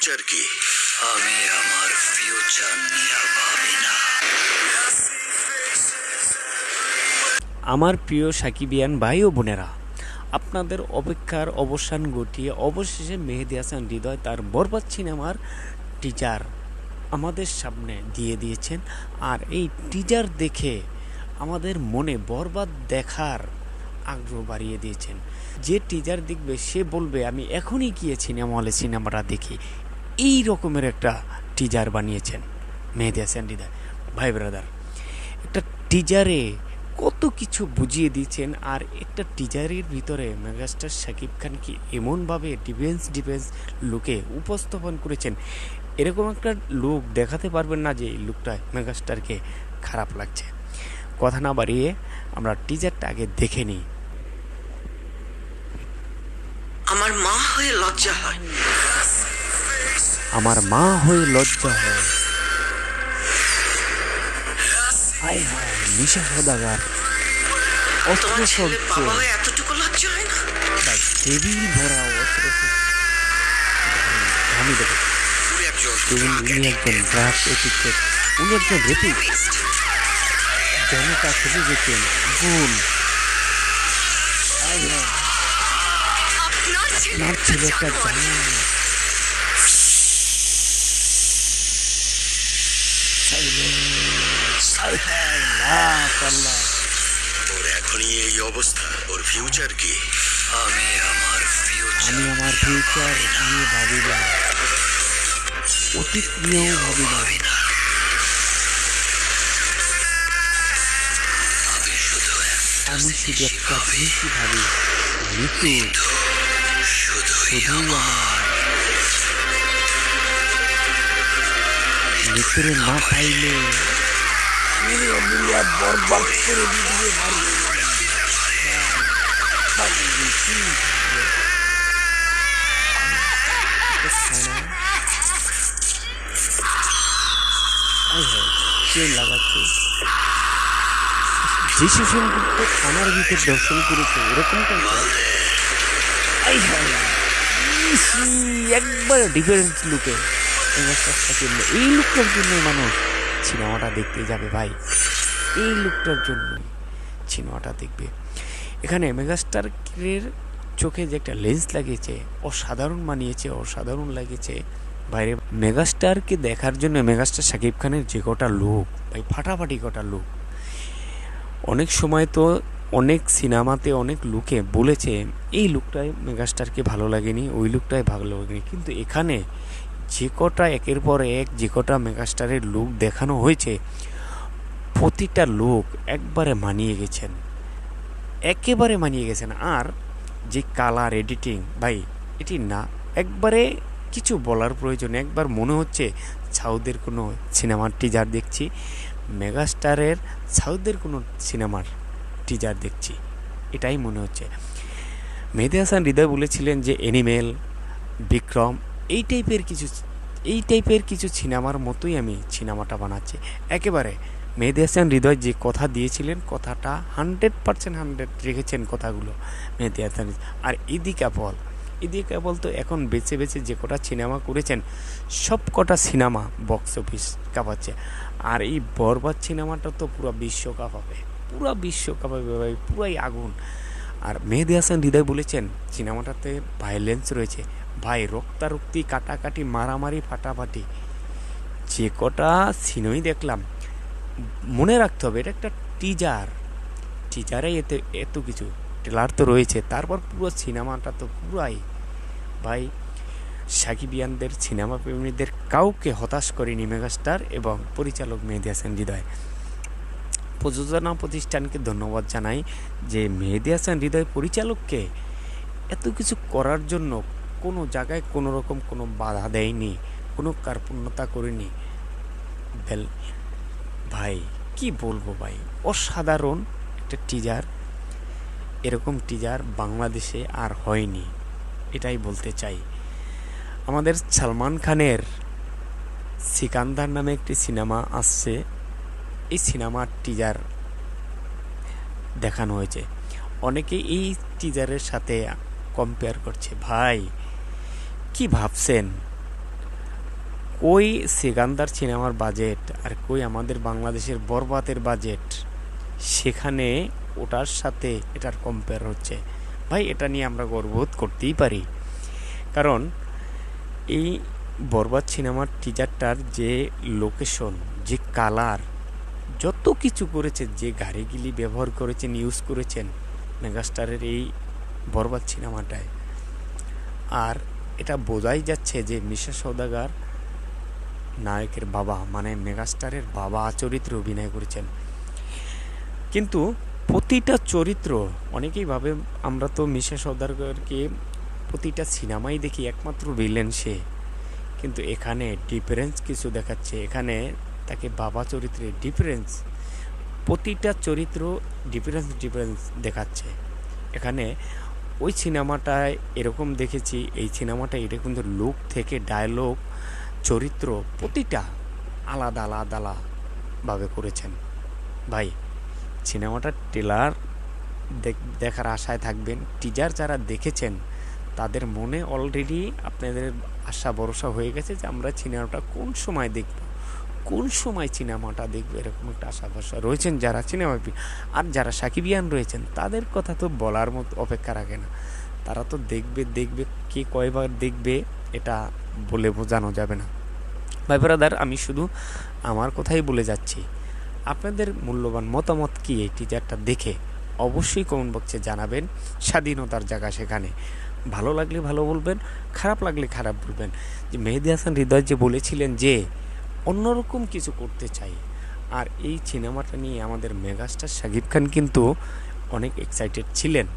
Future কি? আমি আমার ফিউচার নিয়ে ভাবি না। আমার প্রিয় সাকিবিয়ান ভাই ও বোনেরা, আপনাদের অপেক্ষার অবসান ঘটিয়ে অবশেষে মেহেদী হাসান হৃদয় তার বরবাদ সিনেমার টিজার আমাদের সামনে দিয়ে দিয়েছেন। আর এই টিজার দেখে আমাদের মনে বরবাদ দেখার আগ্রহ বাড়িয়ে দিয়েছেন। যে টিজার দেখবে সে বলবে আমি এখনই গিয়ে সিনেমা হলে সিনেমাটা দেখি। এই রকমের একটা টিজার বানিয়েছেন মেহেদী হাসান হৃদয়। ভাই ব্রাদার, একটা টিজারে কত কিছু বুঝিয়ে দিয়েছেন। আর একটা টিজারের ভিতরে মেগাস্টার শাকিব খানকে এমনভাবে ডিফেন্স লুকে উপস্থাপন করেছেন, এরকম একটা লুক দেখাতে পারবেন না যে এই লুকটা মেগাস্টারকে খারাপ লাগছে। কথা না বাড়িয়ে আমরা টিজারটা আগে দেখে নিই। আমার মা হয়ে লজ্জা হয়, আমার মা হয়ে লজ্জা হয়। হায় হায়, নিশা সদাগার অস্ত্র তোমার ছেলে চলছে, বাবা হয়ে এতটুকু লজ্জা হয় না? টেবিল ভরা অস্ত্র। আমি দেখো, উনি একজন ড্রাগ এডিক্টেড, উনি একজন রেপিস্ট। জনতা খুঁজে গেছেন আগুন। আপনার ছেলে একটা জান। ওর এখনই এই অবস্থা, ওর ফিউচার কি? আমি আমার ফিউচার নিয়ে ভাবি না, অতীত নিয়েও ভাবি না। আমি শুধু একটা জিনিসই ভাবি, মৃত্যু শুধুই আমার। মৃত্যুর না পাইলে বরবাদ করে দিতে পারি। লাগাচ্ছে যিশু সংযুক্ত থানার ভিতর দর্শন করেছে, এরকম একবার ডিফারেন্স লুকে। এই লুকটার জন্য মানুষ সিনেমাটা দেখতে যাবে ভাই, এই লুকটার জন্য সিনেমাটা দেখবে। এখানে মেগাস্টারের চোখে যে একটা লেন্স লাগিয়েছে, অসাধারণ মানিয়েছে, অসাধারণ লাগেছে বাইরে। মেগাস্টারকে দেখার জন্য মেগাস্টার শাকিব খানের যে কটা লুক ভাই, ফাটাফাটি কটা লুক। অনেক সময় তো অনেক সিনেমাতে অনেক লুকে বলেছে এই লুকটাই মেগাস্টারকে ভালো লাগেনি, ওই লুকটাই ভালো লাগেনি, কিন্তু এখানে যে কটা একের পর এক যে কটা মেগাস্টারের লুক দেখানো হয়েছে, প্রতিটা লুক একবারে মানিয়ে গেছেন, একেবারে মানিয়ে গেছেন। আর যে কালার এডিটিং ভাই, এটি না একবারে কিছু বলার প্রয়োজন। একবার মনে হচ্ছে সাউথের কোনো সিনেমার টিজার দেখছি, মেগাস্টারের সাউথের কোনো সিনেমার টিজার দেখছি, এটাই মনে হচ্ছে। মেহেদী হাসান হৃদয় বলেছিলেন যে অ্যানিমেল, বিক্রম এই টাইপের কিছু সিনেমার মতোই আমি সিনেমাটা বানাচ্ছি। একেবারে মেহেদী হাসান হৃদয় যে কথা দিয়েছিলেন, কথাটা 100% রেখেছেন কথাগুলো মেহেদী হাসান। আর ইদি কাপল তো এখন বেছে যে কটা সিনেমা করেছেন, সব কটা সিনেমা বক্স অফিস কাঁপাচ্ছে। আর এই বরবাদ সিনেমাটা তো পুরো বিশ্বকাপ হবে ভাই, পুরাই আগুন। আর মেহেদী হাসান হৃদয় বলেছেন সিনেমাটাতে ভায়োলেন্স রয়েছে ভাই, রক্তারক্তি, কাটাকাটি, মারামারি, ফাটাফাটি। যে কটা সিনেমাই দেখলাম, মনে রাখতে হবে এটা একটা টিজারে এত কিছু ট্রেলার তো রয়েছে, তারপর পুরো সিনেমাটা তো পুরাই ভাই সাকিবিয়ানদের, সিনেমা প্রেমীদের কাউকে হতাশ করেনি মেগাস্টার এবং পরিচালক মেহেদী হাসান হৃদয়। প্রযোজনা প্রতিষ্ঠানকে ধন্যবাদ জানাই যে মেহেদী হাসান হৃদয় পরিচালককে এত কিছু করার জন্য কোনো জায়গায় কোনো রকম কোনো বাধা দেয়নি, কোনো কার্পণ্যতা করেনি। ভাই কি বলবো ভাই, অসাধারণ একটা টিজার। এরকম টিজার বাংলাদেশে আর হয়নি, এটাই বলতে চাই। আমাদের সালমান খানের সিকান্দার নামে একটি সিনেমা আসছে, এই সিনেমার টিজার দেখানো হয়েছে। অনেকে এই টিজারের সাথে কম্পেয়ার করছে। ভাই কি ভাবছেন, কই সেকান্দার সিনেমার বাজেট আর কই আমাদের বাংলাদেশের বরবাদের বাজেট, সেখানে ওটার সাথে এটার কম্পেয়ার হচ্ছে। ভাই এটা নিয়ে আমরা গর্ববোধ করতেই পারি, কারণ এই বরবাদ সিনেমার টিজারটার যে লোকেশন, যে কালার, যত কিছু করেছে, যে গাড়িগুলি ব্যবহার করেছেন, ইউজ করেছেন মেগাস্টারের এই বরবাদ সিনেমাটায়, আর এটা বোঝাই যাচ্ছে যে মিশা সওদাগর নায়কের বাবা মানে মেগাস্টারের বাবা চরিত্রে অভিনয় করেছেন। কিন্তু প্রতিটা চরিত্র অনেকেই ভাবে, আমরা তো মিশা সওদাগরকে প্রতিটা সিনেমাই দেখি একমাত্র ভিলেন সে, কিন্তু এখানে ডিফারেন্স কিছু দেখাচ্ছে। এখানে তাকে বাবা চরিত্রে ডিফারেন্স, প্রতিটা চরিত্র ডিফারেন্স দেখাচ্ছে। এখানে ওই সিনেমাটায় এরকম দেখেছি, এই সিনেমাটা এরকম লুক থেকে ডায়লগ, চরিত্র প্রতিটা আলাদা আলাদা ভাবে করেছেন। ভাই সিনেমাটার ট্রেলার দেখার আশায় থাকবেন। টিজার যারা দেখেছেন তাদের মনে অলরেডি আপনাদের আশা ভরসা হয়ে গেছে যে আমরা সিনেমাটা কোন সময় দেখব, কোন সময় সিনেমাটা দেখবো, এরকম একটা আশা ভরসা রয়েছেন যারা সিনেমা। আর যারা সাকিবিয়ান রয়েছেন তাদের কথা তো বলার মতো অপেক্ষা রাখে না, তারা তো দেখবে, কে কয়বার দেখবে এটা বলে বোঝানো যাবে না। ভাই ব্রাদার, আমি শুধু আমার কথাই বলে যাচ্ছি, আপনাদের মূল্যবান মতামত কি এই টিজারটা দেখে অবশ্যই কমেন্ট বক্সে জানাবেন। স্বাধীনতার জায়গা সেখানে, ভালো লাগলে ভালো বলবেন, খারাপ লাগলে খারাপ বলবেন। যে মেহেদী হাসান হৃদয় যে বলেছিলেন যে অন্যরকম কিছু করতে চাই, আর এই সিনেমাটা নিয়ে আমাদের মেগাস্টার শাকিব খান কিন্তু অনেক এক্সাইটেড ছিলেন।